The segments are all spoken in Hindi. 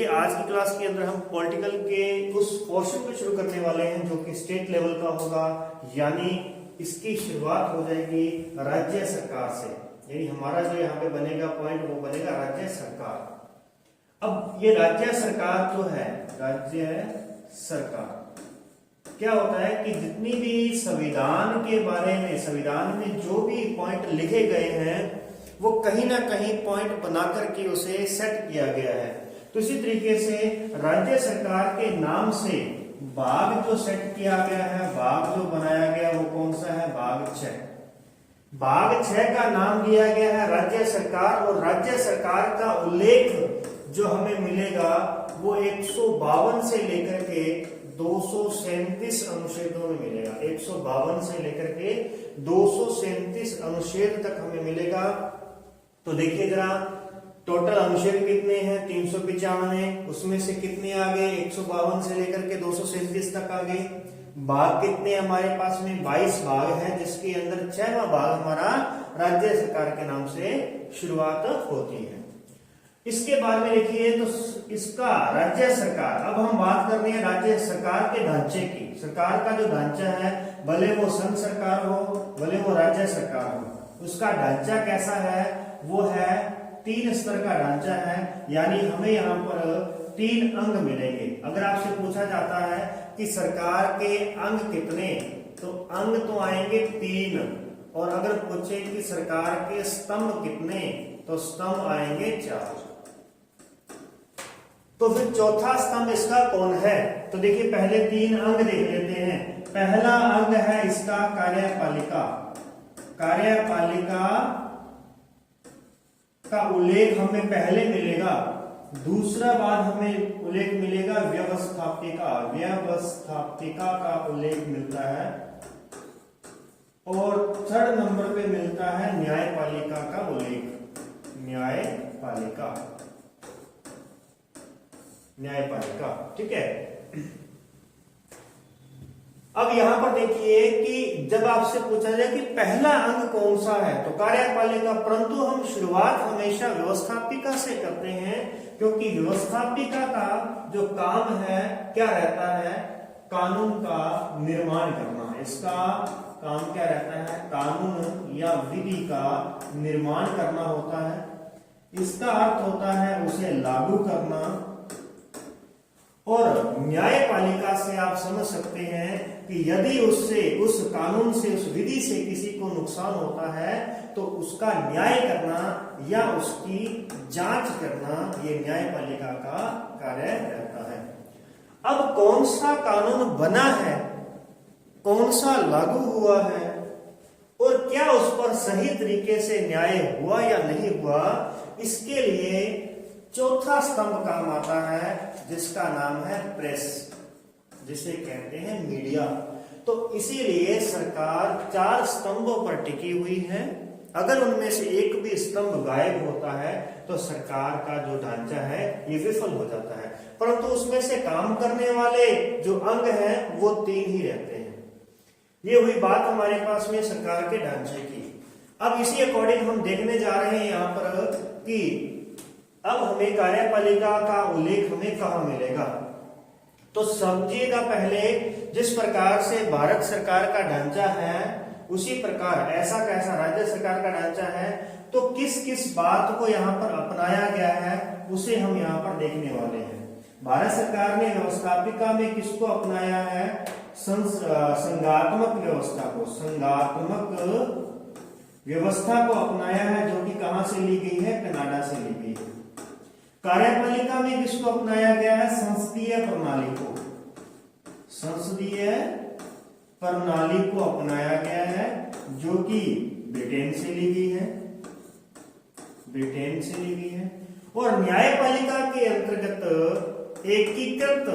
आज की क्लास के अंदर हम पॉलिटिकल के उस पोर्शन को शुरू करने वाले हैं जो कि स्टेट लेवल का होगा, यानी इसकी शुरुआत हो जाएगी राज्य सरकार से। यानी हमारा जो यहाँ पे बनेगा पॉइंट वो बनेगा राज्य सरकार। अब ये राज्य सरकार जो है, राज्य सरकार क्या होता है कि जितनी भी संविधान के बारे में, संविधान में जो भी पॉइंट लिखे गए हैं वो कहीं ना कहीं पॉइंट बना करके उसे सेट किया गया है। तो इसी तरीके से राज्य सरकार के नाम से भाग जो सेट किया गया है, भाग जो बनाया गया वो कौन सा है? भाग 6। भाग 6 का नाम दिया गया है राज्य सरकार, और राज्य सरकार का उल्लेख जो हमें मिलेगा वो 152 से लेकर के 237 अनुच्छेदों में मिलेगा। 152 से लेकर के 237 अनुच्छेद तक हमें मिलेगा। तो देखिए जरा, टोटल अनुच्छेद कितने हैं? 395। उसमें से कितने आ गए? 152 से लेकर के 237 तक आ गए। भाग कितने हमारे पास में? 22 भाग है, जिसके अंदर 6वां भाग हमारा राज्य सरकार के नाम से शुरुआत होती है। इसके बाद में देखिए तो इसका राज्य सरकार, अब हम बात कर रहे हैं राज्य सरकार के ढांचे की। सरकार का जो ढांचा है, भले वो संघ सरकार हो, भले वो राज्य सरकार हो, उसका ढांचा कैसा है? वो है 3 स्तर का ढांचा है। यानी हमें यहाँ पर 3 अंग मिलेंगे। अगर आपसे पूछा जाता है कि सरकार के अंग कितने, तो अंग तो आएंगे 3, और अगर पूछे कि सरकार के स्तंभ कितने, तो स्तंभ आएंगे 4। तो फिर चौथा स्तंभ इसका कौन है? तो देखिए पहले 3 अंग देख लेते हैं। पहला अंग है इसका कार्यपालिका। कार्यपालिका का उल्लेख हमें पहले मिलेगा। दूसरा बात हमें उल्लेख मिलेगा व्यवस्थापिका। व्यवस्थापिका का उल्लेख मिलता है। और 3rd नंबर पे मिलता है न्यायपालिका का उल्लेख। न्यायपालिका, न्यायपालिका, ठीक है। अब यहां पर देखिए कि जब आपसे पूछा जाए कि पहला अंग कौन सा है, तो कार्यपालिका, परंतु हम शुरुआत हमेशा व्यवस्थापिका से करते हैं, क्योंकि व्यवस्थापिका का जो काम है क्या रहता है? कानून का निर्माण करना। इसका काम क्या रहता है? कानून या विधि का निर्माण करना होता है। इसका अर्थ होता है उसे लागू करना। और न्यायपालिका से आप समझ सकते हैं कि यदि उससे, उस कानून से, उस विधि से किसी को नुकसान होता है तो उसका न्याय करना या उसकी जांच करना, ये न्यायपालिका का कार्य रहता है। अब कौन सा कानून बना है, कौन सा लागू हुआ है, और क्या उस पर सही तरीके से न्याय हुआ या नहीं हुआ, इसके लिए चौथा स्तंभ काम आता है, जिसका नाम है प्रेस, जिसे कहते हैं मीडिया। तो इसीलिए सरकार 4 स्तंभों पर टिकी हुई है। अगर उनमें से एक भी स्तंभ गायब होता है तो सरकार का जो ढांचा है ये विफल हो जाता है। परंतु उसमें से काम करने वाले जो अंग हैं वो 3 ही रहते हैं। ये हुई बात हमारे पास में सरकार के ढांचे की। अब इसी अकॉर्डिंग हम देखने जा रहे हैं यहाँ पर कि अब हमें कार्यपालिका का उल्लेख हमें कहाँ मिलेगा। तो समझिएगा, पहले जिस प्रकार से भारत सरकार का ढांचा है उसी प्रकार ऐसा कैसा राज्य सरकार का ढांचा है, तो किस किस बात को यहाँ पर अपनाया गया है उसे हम यहाँ पर देखने वाले हैं। भारत सरकार ने व्यवस्थापिका में किसको अपनाया है? संघात्मक व्यवस्था को, संघात्मक व्यवस्था को अपनाया है, जो कि कहां से ली गई है? कनाडा से ली गई है। कार्यपालिका में किसको अपनाया गया है? संसदीय प्रणाली को, संसदीय प्रणाली को अपनाया गया है, जो कि ब्रिटेन से ली गई है, ब्रिटेन से ली गई है। और न्यायपालिका के अंतर्गत एकीकृत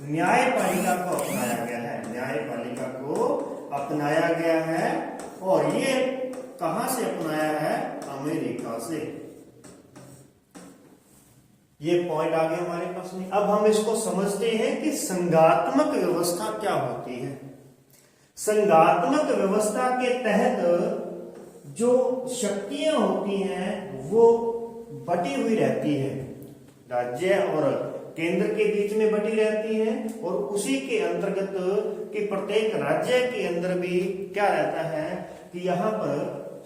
न्यायपालिका को अपनाया गया है, न्यायपालिका को अपनाया गया है। और ये कहां से अपनाया है? अमेरिका से। ये पॉइंट आ गया हमारे पास में। अब हम इसको समझते हैं कि संघात्मक व्यवस्था क्या होती है। संघात्मक व्यवस्था के तहत जो शक्तियां होती हैं वो बटी हुई रहती है, राज्य और केंद्र के बीच में बटी रहती है, और उसी के अंतर्गत कि प्रत्येक राज्य के अंदर भी क्या रहता है कि यहाँ पर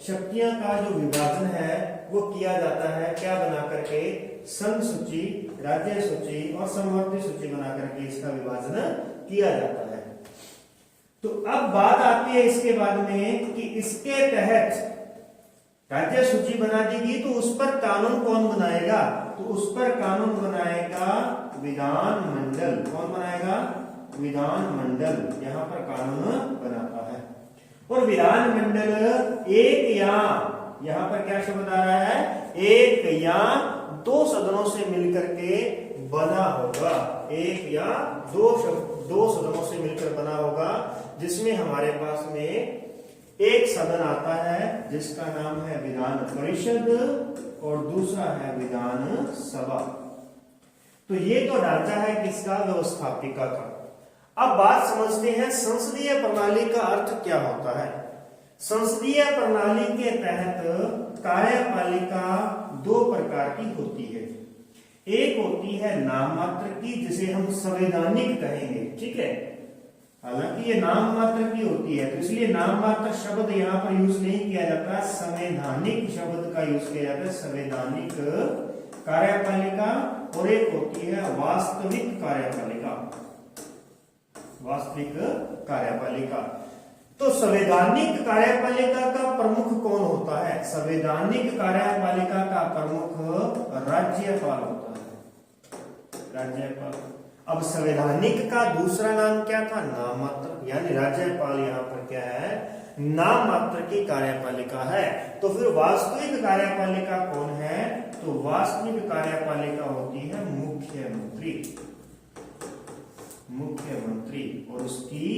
शक्तियां का जो विभाजन है वो किया जाता है, क्या बना करके, संघ सूची, राज्य सूची और समवर्ती सूची बना करके इसका विभाजन किया जाता है। तो अब बात आती है इसके बाद में कि इसके तहत राज्य सूची बना देगी तो उस पर कानून कौन बनाएगा, तो उस पर कानून बनाएगा विधानमंडल। कौन बनाएगा, विधानमंडल यहाँ पर कानून बनाता है। और विधानमंडल एक या, यहाँ पर क्या शब्द आ रहा है, एक या दो सदनों से मिलकर के बना होगा, एक या दो सदनों से मिलकर बना होगा, जिसमें हमारे पास में एक सदन आता है जिसका नाम है विधान परिषद और दूसरा है विधान सभा। तो ये तो ढांचा है किसका, व्यवस्थापिका का। अब बात समझते हैं संसदीय प्रणाली का अर्थ क्या होता है। संसदीय प्रणाली के तहत कार्यपालिका दो प्रकार की होती है। एक होती है नाम मात्र की, जिसे हम संवैधानिक कहेंगे, ठीक है। हालांकि ये नाम मात्र की होती है, तो इसलिए नाम मात्र शब्द यहाँ पर यूज नहीं किया जाता, संवैधानिक शब्द का यूज किया जाता है, संवैधानिक कार्यपालिका। और एक होती है वास्तविक कार्यपालिका, वास्तविक कार्यपालिका। तो संवैधानिक कार्यपालिका का प्रमुख कौन होता है, संवैधानिक कार्यपालिका का प्रमुख राज्यपाल होता है, राज्यपाल। अब संवैधानिक का दूसरा नाम क्या था, नाम मात्र, यानी राज्यपाल यहाँ पर क्या है, नाम मात्र की कार्यपालिका है। तो फिर वास्तविक कार्यपालिका कौन है, तो वास्तविक कार्यपालिका होती है मुख्यमंत्री, मुख्यमंत्री और उसकी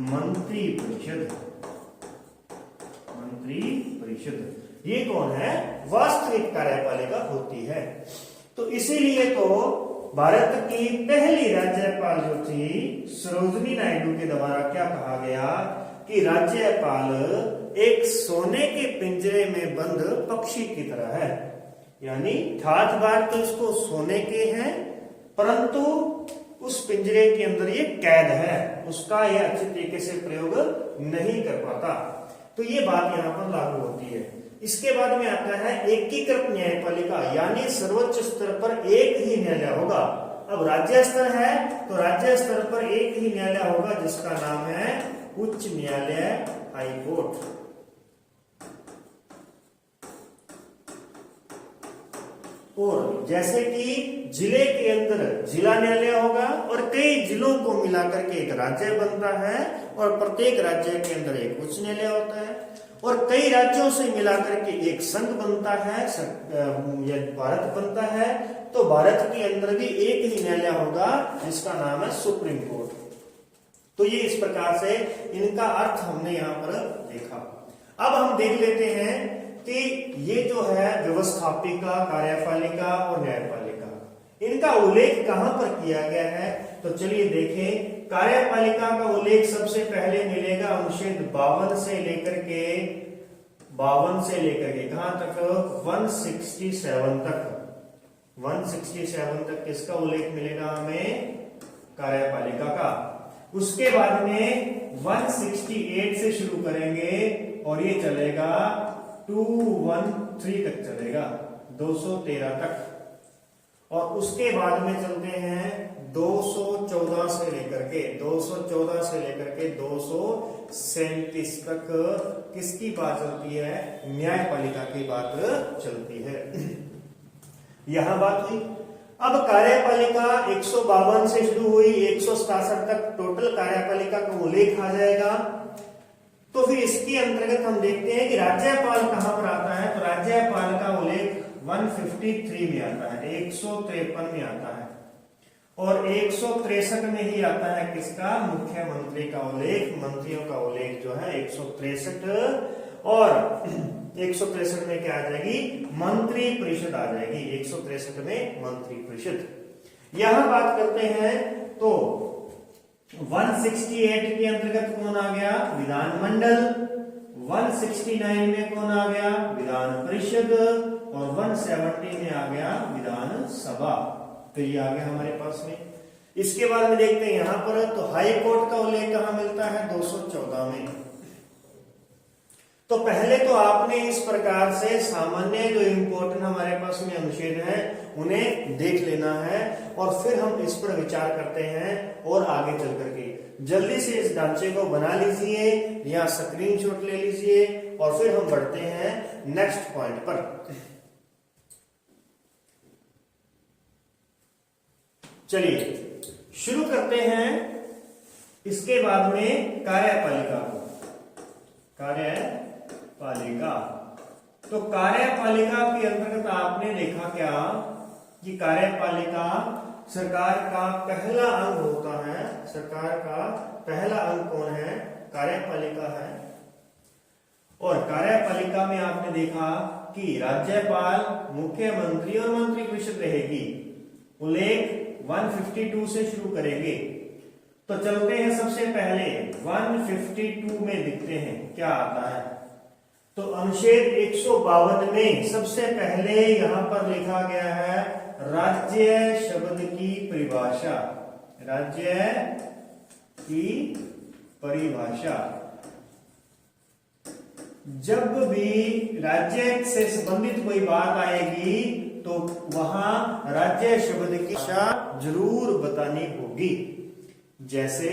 मंत्री परिषद, मंत्री परिषद। ये कौन है, वास्तविक कार्यपालिका होती है। तो इसीलिए तो भारत की पहली राज्यपाल जो थी सरोजिनी नायडू के द्वारा क्या कहा गया कि राज्यपाल एक सोने के पिंजरे में बंद पक्षी की तरह है, यानी ठाठ बार तो इसको सोने के हैं, परंतु उस पिंजरे के अंदर ये कैद है, उसका यह अच्छे तरीके से प्रयोग नहीं कर पाता। तो ये बात यहाँ पर लागू होती है। इसके बाद में आता है एकीकृत न्यायपालिका, यानी सर्वोच्च स्तर पर एक ही न्यायालय होगा। अब राज्य स्तर है तो राज्य स्तर पर एक ही न्यायालय होगा जिसका नाम है उच्च न्यायालय, हाई कोर्ट। और जैसे कि जिले के अंदर जिला न्यायालय होगा और कई जिलों को मिलाकर के एक राज्य बनता है, और प्रत्येक राज्य के अंदर एक उच्च न्यायालय होता है, और कई राज्यों से मिलाकर के एक संघ बनता है, भारत बनता है। तो भारत के अंदर भी एक ही न्यायालय होगा जिसका नाम है सुप्रीम कोर्ट। तो ये इस प्रकार से इनका अर्थ हमने यहाँ पर देखा। अब हम देख लेते हैं कि ये जो है व्यवस्थापिका, कार्यपालिका और न्यायपालिका, इनका उल्लेख कहां पर किया गया है। तो चलिए देखें। कार्यपालिका का उल्लेख सबसे पहले मिलेगा अनुच्छेद 52 से लेकर के कहां तक, 167 तक। 167 तक किसका उल्लेख मिलेगा हमें, कार्यपालिका का। उसके बाद में 168 से शुरू करेंगे और ये चलेगा 213 तक चलेगा, 213 तक। और उसके बाद में चलते हैं 214 से लेकर के 237 तक किसकी बात चलती है, न्यायपालिका की बात चलती है। यहां बात हुई। अब कार्यपालिका 152 से शुरू हुई, 167 तक टोटल कार्यपालिका का उल्लेख आ जाएगा। तो फिर इसके अंतर्गत हम देखते हैं कि राज्यपाल कहां पर आता है। तो राज्यपाल का उल्लेख 153 में आता है, 153 में आता है, और 163 में ही आता है किसका, मुख्यमंत्री का उल्लेख, मंत्रियों का उल्लेख जो है 163। और 163 में क्या आ जाएगी, मंत्री परिषद आ जाएगी, 163 में मंत्री परिषद। यहां बात करते हैं तो 168 के अंतर्गत कौन आ गया, विधानमंडल। 169 में कौन आ गया, विधान परिषद। और 170 में आ गया विधानसभा। तो ये आ गया हमारे पास में। इसके बाद में देखते हैं यहां पर, तो हाई कोर्ट का उल्लेख कहां मिलता है? 214 में। तो पहले तो आपने इस प्रकार से सामान्य जो इंपॉर्टेंट हमारे पास में अनुच्छेद है उन्हें देख लेना है, और फिर हम इस पर विचार करते हैं और आगे चल करके। जल्दी से इस ढांचे को बना लीजिए या स्क्रीनशॉट ले लीजिए, और फिर हम बढ़ते हैं नेक्स्ट पॉइंट पर। चलिए शुरू करते हैं इसके बाद में कार्यपालिका को। कार्यपालिका, तो कार्यपालिका के अंतर्गत आपने देखा क्या कि कार्यपालिका सरकार का पहला अंग होता है। सरकार का पहला अंग कौन है? कार्यपालिका है। और कार्यपालिका में आपने देखा कि राज्यपाल, मुख्यमंत्री और मंत्रिपरिषद रहेगी। उल्लेख 152 से शुरू करेंगे। तो चलते हैं सबसे पहले 152 में देखते हैं क्या आता है। तो अनुच्छेद 152 में सबसे पहले यहां पर लिखा गया है राज्य शब्द की परिभाषा। राज्य की परिभाषा, जब भी राज्य से संबंधित कोई बात आएगी तो वहां राज्य शब्द की भाषा जरूर बतानी होगी। जैसे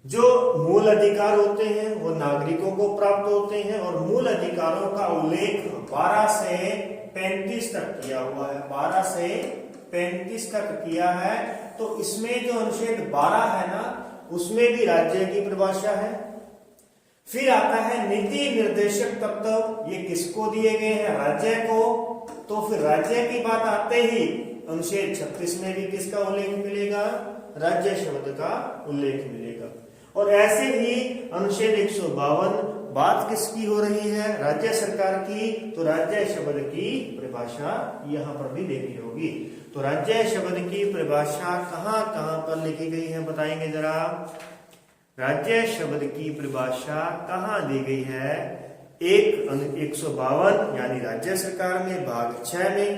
जो मूल अधिकार होते हैं वो नागरिकों को प्राप्त होते हैं, और मूल अधिकारों का उल्लेख 12 से 35 तक किया हुआ है। 12 से 35 तक किया है। तो इसमें जो अनुच्छेद 12 है ना, उसमें भी राज्य की परिभाषा है। फिर आता है नीति निर्देशक तत्व, ये किसको दिए गए हैं? राज्य को। तो फिर राज्य की बात आते ही अनुच्छेद 36 में भी किसका उल्लेख मिलेगा? राज्य शब्द का उल्लेख मिलेगा। और ऐसे ही अनुच्छेद 152 बात किसकी हो रही है? राज्य सरकार की। तो राज्य शब्द की परिभाषा यहां पर भी देखी होगी। तो राज्य शब्द की परिभाषा कहां कहां पर लिखी गई है बताएंगे जरा। राज्य शब्द की परिभाषा कहां दी गई है? 152 यानी राज्य सरकार में भाग 6 में।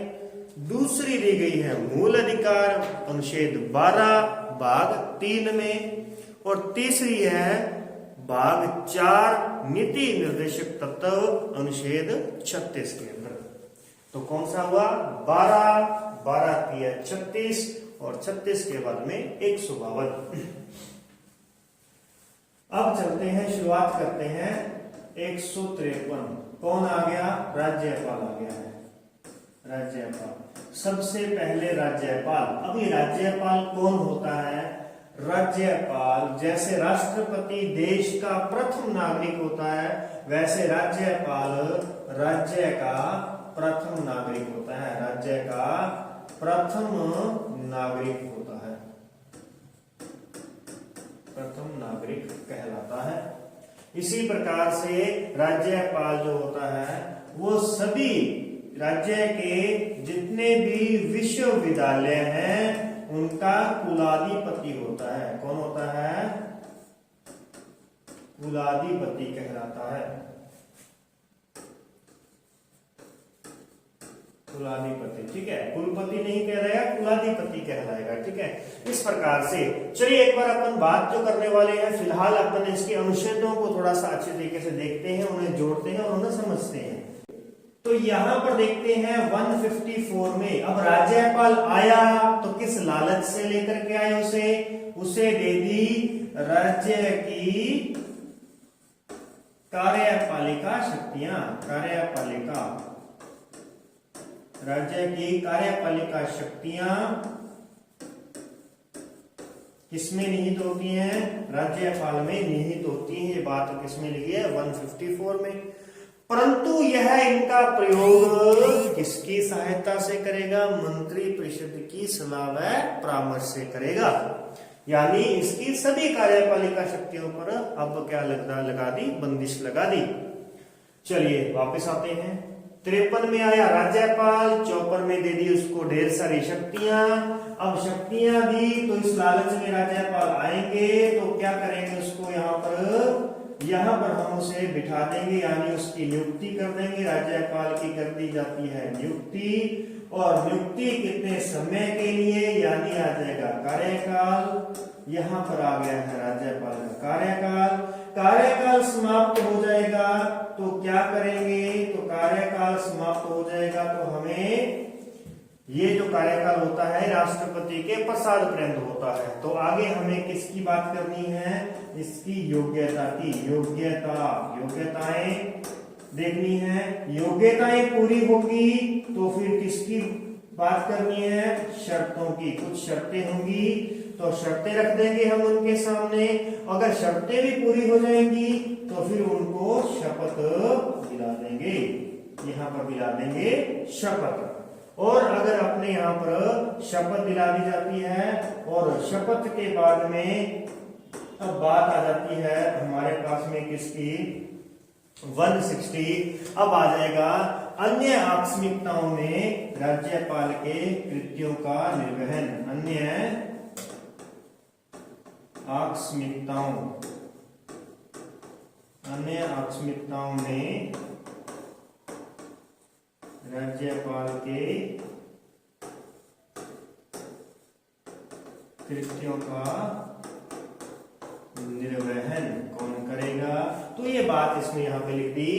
दूसरी दी गई है मूल अधिकार अनुच्छेद 12 भाग 3 में। और तीसरी है भाग 4 नीति निर्देशक तत्व अनुच्छेद 36 के अंदर। तो कौन सा हुआ? 12 किया 36 और 36 के बाद में 152। अब चलते हैं, शुरुआत करते हैं 153। कौन आ गया? राज्यपाल आ गया है। राज्यपाल, सबसे पहले राज्यपाल। अब ये राज्यपाल कौन होता है? राज्यपाल जैसे राष्ट्रपति देश का प्रथम नागरिक होता है, वैसे राज्यपाल राज्य का प्रथम नागरिक होता है। राज्य का प्रथम नागरिक होता है, प्रथम नागरिक कहलाता है। इसी प्रकार से राज्यपाल जो होता है वो सभी राज्य के जितने भी विश्वविद्यालय हैं उनका कुलाधिपति होता है। कौन होता है? कुलाधिपति कहलाता है। कुलाधिपति, ठीक है। कुलपति नहीं कहलाएगा, कुलाधिपति कहलाएगा, ठीक है। इस प्रकार से चलिए एक बार अपन बात जो करने वाले हैं, फिलहाल अपन इसके अनुच्छेदों को थोड़ा सा अच्छे तरीके से देखते हैं, उन्हें जोड़ते हैं और उन्हें समझते हैं। तो यहां पर देखते हैं 154 में, अब राज्यपाल आया तो किस लालच से लेकर के आए? उसे दे दी राज्य की कार्यपालिका शक्तियां। कार्यपालिका, राज्य की कार्यपालिका शक्तियां किसमें निहित होती हैं? राज्यपाल में निहित होती हैं। ये बात किसमें लिखी है? 154 में। परंतु यह इनका प्रयोग किसकी सहायता से करेगा? मंत्रिपरिषद की सलाह व परामर्श से करेगा। यानी इसकी सभी कार्यपालिका शक्तियों पर अब क्या लगा दी? बंदिश लगा दी। चलिए वापस आते हैं। 53 में आया राज्यपाल, 54 में दे दी उसको ढेर सारी शक्तियां। अब शक्तियां दी तो इस लालच में राज्यपाल आएंगे तो क्या करेंगे? उसको यहाँ पर यहाँ पर हम उसे बिठा देंगे, यानी उसकी नियुक्ति कर देंगे। राज्यपाल की कर दी जाती है नियुक्ति, और नियुक्ति कितने समय के लिए, यानी आ जाएगा कार्यकाल। यहाँ पर आ गया है राज्यपाल का कार्यकाल। कार्यकाल समाप्त हो जाएगा तो क्या करेंगे, तो कार्यकाल समाप्त हो जाएगा तो हमें ये जो कार्यकाल होता है राष्ट्रपति के प्रसाद पर्यंत होता है। तो आगे हमें किसकी बात करनी है, इसकी योग्यता की। योग्यताएं देखनी है। योग्यताएं पूरी होगी तो फिर किसकी बात करनी है, शर्तों की। कुछ शर्तें होंगी तो शर्तें रख देंगे हम उनके सामने। अगर शर्तें भी पूरी हो जाएंगी तो फिर उनको शपथ दिला देंगे, यहाँ पर दिला देंगे शपथ। और अगर अपने यहाँ पर शपथ दिला दी जाती है और शपथ के बाद में अब बात आ जाती है हमारे पास में किसकी, 160। अब आ जाएगा अन्य आकस्मिकताओं में राज्यपाल के कृत्यों का निर्वहन। अन्य आकस्मिकताओं में राज्यपाल के कृत्यों का निर्वहन कौन करेगा। तो ये बात इसमें यहाँ पे लिख दी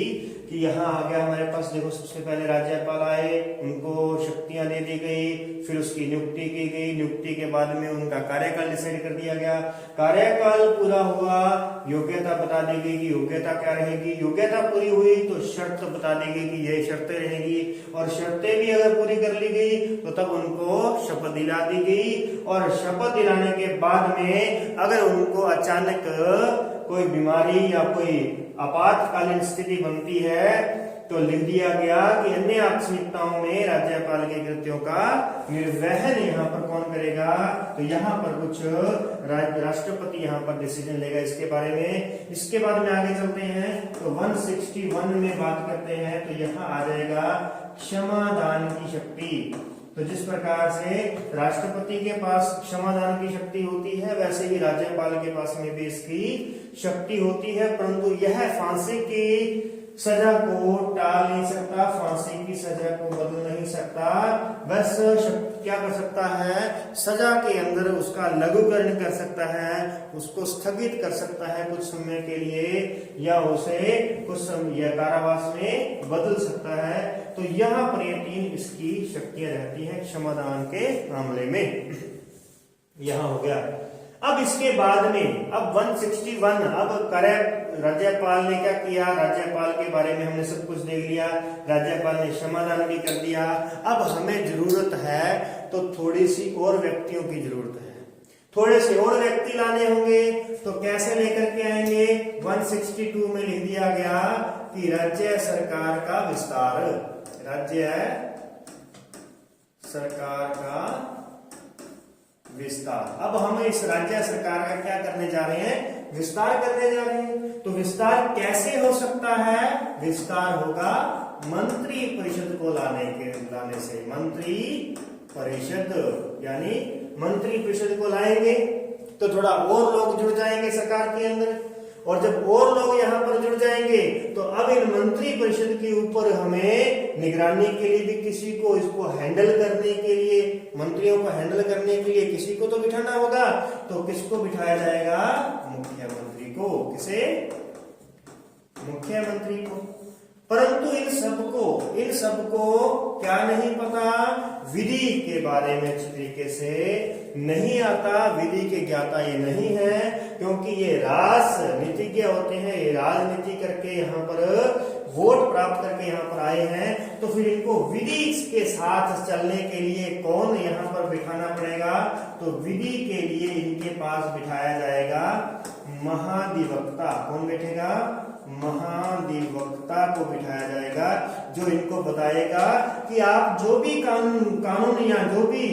कि यहाँ आ गया हमारे पास। देखो सबसे पहले राज्यपाल आए, उनको शक्तियां दे दी गई, फिर उसकी नियुक्ति की गई। नियुक्ति के बाद में उनका कार्यकाल डिसाइड कर दिया गया। कार्यकाल पूरा हुआ, योग्यता बता दी गई कि योग्यता क्या रहेगी। योग्यता पूरी हुई तो शर्त बता दी गई कि ये शर्तें रहेगी, और शर्तें भी अगर पूरी कर ली गई तो तब उनको शपथ दिला दी गई। और शपथ दिलाने के बाद में अगर उनको अचानक कोई बीमारी या कोई आपातकालीन स्थिति बनती है तो लिख दिया गया कि अन्य आकस्मिकताओं में राज्यपाल के कृत्यों का निर्वहन यहाँ पर कौन करेगा। तो यहाँ पर कुछ राष्ट्रपति यहाँ पर डिसीजन लेगा इसके बारे में। इसके बाद में आगे चलते हैं तो 161 में बात करते हैं। तो यहाँ आ जाएगा क्षमादान की शक्ति। तो जिस प्रकार से राष्ट्रपति के पास क्षमादान की शक्ति होती है, वैसे ही राज्यपाल के पास में भी इसकी शक्ति होती है, परंतु यह फांसी की सजा को टाल नहीं सकता, फांसी की सजा को बदल नहीं सकता। बस क्या कर सकता है, सजा के अंदर उसका लघुकरण कर सकता है, उसको स्थगित कर सकता है कुछ समय के लिए, या उसे कुछ समय कारावास में बदल सकता है। तो यहाँ पर ये 3 इसकी शक्तियां रहती हैं क्षमादान के मामले में। यहाँ हो गया। अब इसके बाद में अब 161 अब राज्यपाल ने क्या किया, राज्यपाल के बारे में हमने सब कुछ देख लिया। राज्यपाल ने क्षमादान भी कर दिया। अब हमें जरूरत है तो थोड़ी सी और व्यक्तियों की जरूरत है, थोड़े से और व्यक्ति लाने होंगे। तो कैसे लेकर के आएंगे, 162 में लिख दिया गया कि राज्य सरकार का विस्तार। राज्य सरकार का विस्तार। अब हम इस राज्य सरकार का क्या करने जा रहे हैं, विस्तार करने जा रहे हैं। तो विस्तार कैसे हो सकता है, विस्तार होगा मंत्री परिषद को लाने से। मंत्री परिषद यानी मंत्री परिषद को लाएंगे तो थोड़ा और लोग जुड़ जाएंगे सरकार के अंदर, और जब और लोग यहाँ पर जुड़ जाएंगे तो अब इन मंत्री परिषद के ऊपर हमें निगरानी के लिए भी किसी को, इसको हैंडल करने के लिए, मंत्रियों को हैंडल करने के लिए किसी को तो बिठाना होगा। तो किसको बिठाया जाएगा, मुख्यमंत्री को। किसे, मुख्यमंत्री को। परंतु इन सबको क्या नहीं पता, विधि के बारे में अच्छी तरीके से नहीं आता, विधि के ज्ञाता ये नहीं है, क्योंकि ये राजनीतिज्ञ होते हैं। ये राजनीति करके यहाँ पर वोट प्राप्त करके यहाँ पर आए हैं, तो फिर इनको विधि के साथ चलने के लिए कौन यहाँ पर बिठाना पड़ेगा। तो विधि के लिए इनके पास बिठाया जाएगा महाधिवक्ता। कौन बैठेगा, महाधिवक्ता को बिठाया जाएगा, जो इनको बताएगा कि आप जो भी कानून या जो भी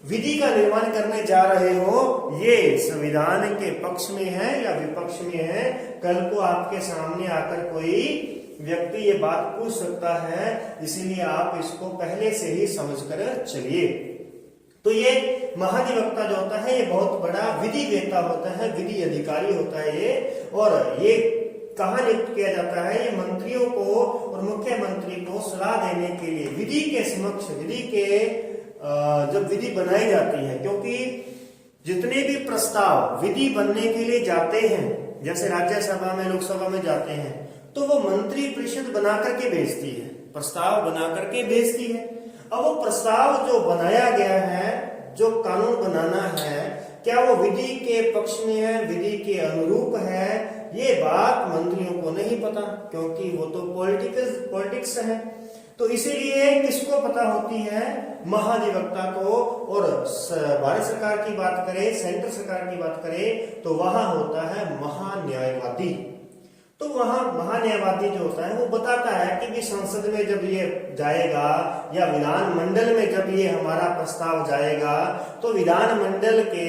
विधि का निर्माण करने जा रहे हो, ये संविधान के पक्ष में है या विपक्ष में है। कल को आपके सामने आकर कोई व्यक्ति ये बात पूछ सकता है, इसीलिए आप इसको पहले से ही समझकर चलिए। तो ये महाधिवक्ता जो होता है ये बहुत बड़ा विधि वेत्ता होता है, विधि अधिकारी होता है ये, और ये कहाँ नियुक्त किया जाता है? ये मंत्रियों को और मुख्यमंत्री को सलाह देने के लिए विधि के समक्ष, विधि के जब विधि बनाई जाती है, क्योंकि जितने भी प्रस्ताव विधि बनने के लिए जाते हैं, जैसे राज्यसभा में, लोकसभा में जाते हैं, तो वो मंत्री परिषद बना करके भेजती है, प्रस्ताव बना करके भेजती है। अब वो प्रस्ताव जो बनाया गया है, जो कानून बनाना है, क्या वो विधि के पक्ष में है, विधि के अनुरूप है, ये बात मंत्रियों को नहीं पता, क्योंकि वो तो पॉलिटिक्स है। तो इसीलिए किसको पता होती है? महाधिवक्ता को। और भारत सरकार की बात करें, सेंट्रल सरकार की बात करें, तो वहां होता है महान्यायवादी। तो वहां महान्यायवादी जो होता है वो बताता है कि भी संसद में जब ये जाएगा या विधानमंडल में जब ये हमारा प्रस्ताव जाएगा, तो विधानमंडल के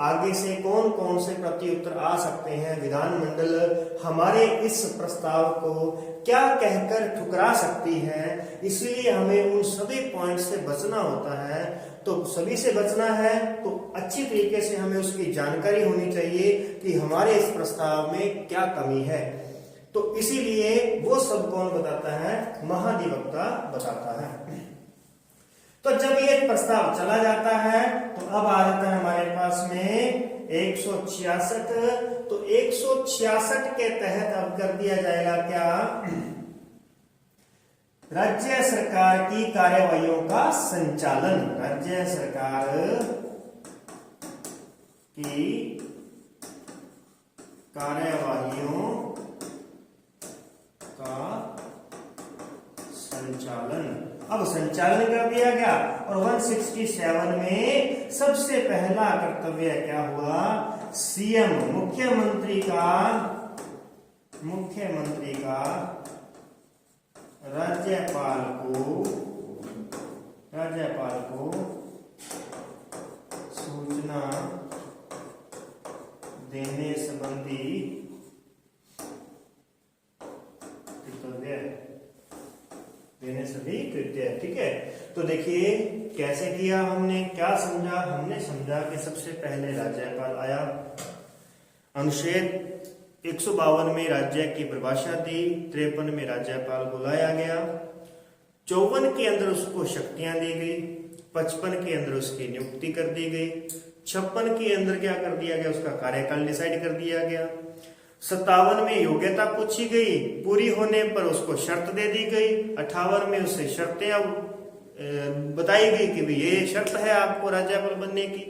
आगे से कौन कौन से प्रत्युत्तर आ सकते हैं, विधानमंडल हमारे इस प्रस्ताव को क्या कहकर ठुकरा सकती है, इसलिए हमें उन सभी पॉइंट से बचना होता है। तो सभी से बचना है तो अच्छी तरीके से हमें उसकी जानकारी होनी चाहिए कि हमारे इस प्रस्ताव में क्या कमी है। तो इसीलिए वो सब कौन बताता है? महाधिवक्ता बताता है। तो जब ये प्रस्ताव चला जाता है तो अब आ जाता है हमारे पास में 166। तो 166 के तहत अब कर दिया जाएगा क्या? राज्य सरकार की कार्यवाहियों का संचालन। राज्य सरकार की कार्यवाहियों का संचालन। अब संचालन कर दिया गया और 167 में सबसे पहला कर्तव्य क्या हुआ? सीएम, मुख्यमंत्री का राज्यपाल को सूचना देने संबंधी देने सभी कृत्य। ठीक है, तो देखिए कैसे किया हमने, क्या समझा? हमने समझा कि सबसे पहले राज्यपाल आया, अनुच्छेद 152 में राज्य की परिभाषा दी, 53 में राज्यपाल बुलाया गया, 54 के अंदर उसको शक्तियां दी गई, 55 के अंदर उसकी नियुक्ति कर दी गई, 56 के अंदर क्या कर दिया गया? उसका कार्यकाल डिसाइड कर दिया गया, 57 में योग्यता पूछी गई, पूरी होने पर उसको शर्त दे दी गई, 58 में उससे शर्तें बताई गई कि भी ये शर्त है आपको राज्यपाल बनने की,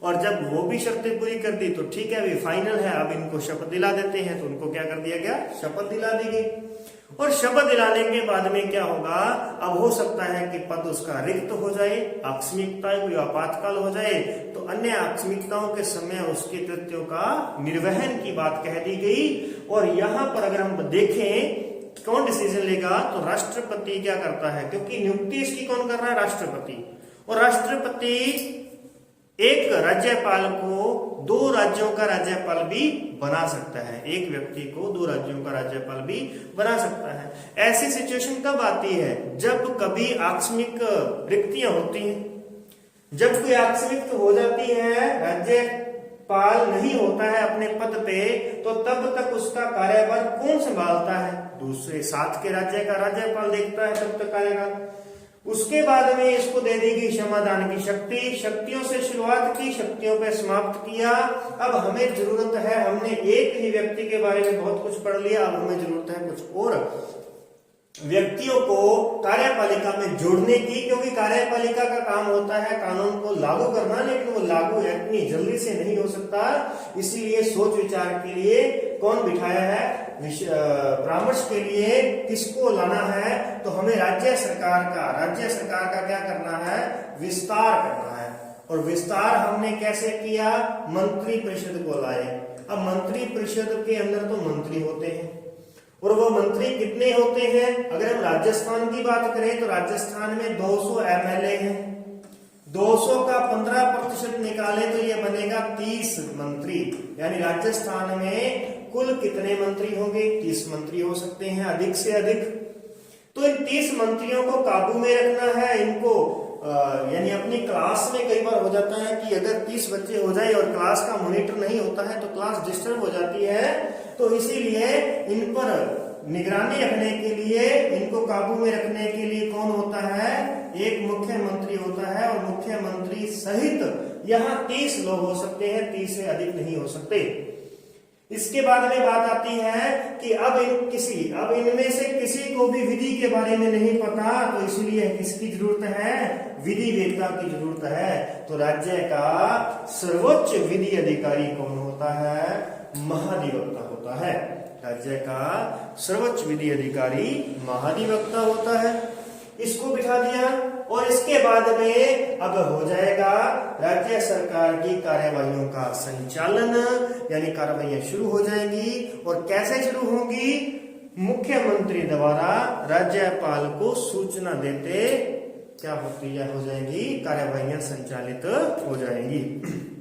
और जब वो भी शर्तें पूरी कर दी तो ठीक है, अभी फाइनल है, अब इनको शपथ दिला देते हैं। तो उनको क्या कर दिया गया? शपथ दिला दी गई। और शपथ दिलाने के बाद में क्या होगा? अब हो सकता है कि पद उसका रिक्त हो जाए, आकस्मिकता कोई आपातकाल हो जाए, तो अन्य आकस्मिकताओं के समय उसके कृत्यों का निर्वहन की बात कह दी गई। और यहाँ पर अगर हम देखें कौन डिसीजन लेगा, तो राष्ट्रपति क्या करता है, क्योंकि नियुक्ति इसकी कौन कर रहा है? राष्ट्रपति। और राष्ट्रपति एक राज्यपाल को 2 राज्यों का राज्यपाल भी बना सकता है, एक व्यक्ति को 2 राज्यों का राज्यपाल भी बना सकता है। ऐसी सिचुएशन कब आती है? जब कभी आकस्मिक रिक्तियां होती हैं, जब कोई आकस्मिक हो जाती है, राज्यपाल नहीं होता है अपने पद पे, तो तब तक उसका कार्यभार कौन संभालता है? दूसरे साथ के राज्य का राज्यपाल देखता है तब तक कार्यकाल। उसके बाद में इसको दे दी गई क्षमादान की शक्ति, शक्तियों से शुरुआत की, शक्तियों पे समाप्त किया। अब हमें जरूरत है, हमने एक ही व्यक्ति के बारे में बहुत कुछ पढ़ लिया, अब हमें जरूरत है कुछ और व्यक्तियों को कार्यपालिका में जोड़ने की, क्योंकि कार्यपालिका का काम होता है कानून को लागू करना, लेकिन वो लागू इतनी जल्दी से नहीं हो सकता। इसीलिए सोच विचार के लिए कौन बिठाया है? परामर्श के लिए किसको लाना है? तो हमें राज्य सरकार का क्या करना है? विस्तार करना है। और विस्तार हमने कैसे किया? मंत्री परिषद को लाए। अब मंत्री परिषद के अंदर तो मंत्री होते हैं, और वो मंत्री कितने होते हैं? अगर हम राजस्थान की बात करें तो राजस्थान में 200 एमएलए हैं, 200 का 15% निकाले तो ये बनेगा 30 मंत्री। यानी राजस्थान में कुल कितने मंत्री होंगे? 30 मंत्री हो सकते हैं, अधिक से अधिक। तो इन 30 मंत्रियों को काबू में रखना है, इनको यानी अपनी क्लास में कई बार हो जाता है कि अगर 30 बच्चे हो जाए और क्लास का मॉनिटर नहीं होता है तो क्लास डिस्टर्ब हो जाती है। तो इसीलिए इन पर निगरानी रखने के लिए, इनको काबू में रखने के लिए कौन होता है? एक मुख्यमंत्री होता है, और मुख्यमंत्री सहित यहाँ 30 लोग हो सकते हैं, 30 से अधिक नहीं हो सकते। इसके बाद में बात आती है कि अब इनमें से किसी को भी विधि के बारे में नहीं पता, तो इसलिए किसकी जरूरत है? विधि वेत्ता की जरूरत है। तो राज्य का सर्वोच्च विधि अधिकारी कौन होता है? महाधिवक्ता होता है। राज्य का सर्वोच्च विधि अधिकारी महाधिवक्ता होता है। इसको बिठा दिया, और इसके बाद में अब हो जाएगा राज्य सरकार की कार्यवाहियों का संचालन, यानी कार्यवाहियां शुरू हो जाएंगी। और कैसे शुरू होंगी? मुख्यमंत्री द्वारा राज्यपाल को सूचना देते क्या हो जाएगी? कार्यवाहियां संचालित हो जाएंगी।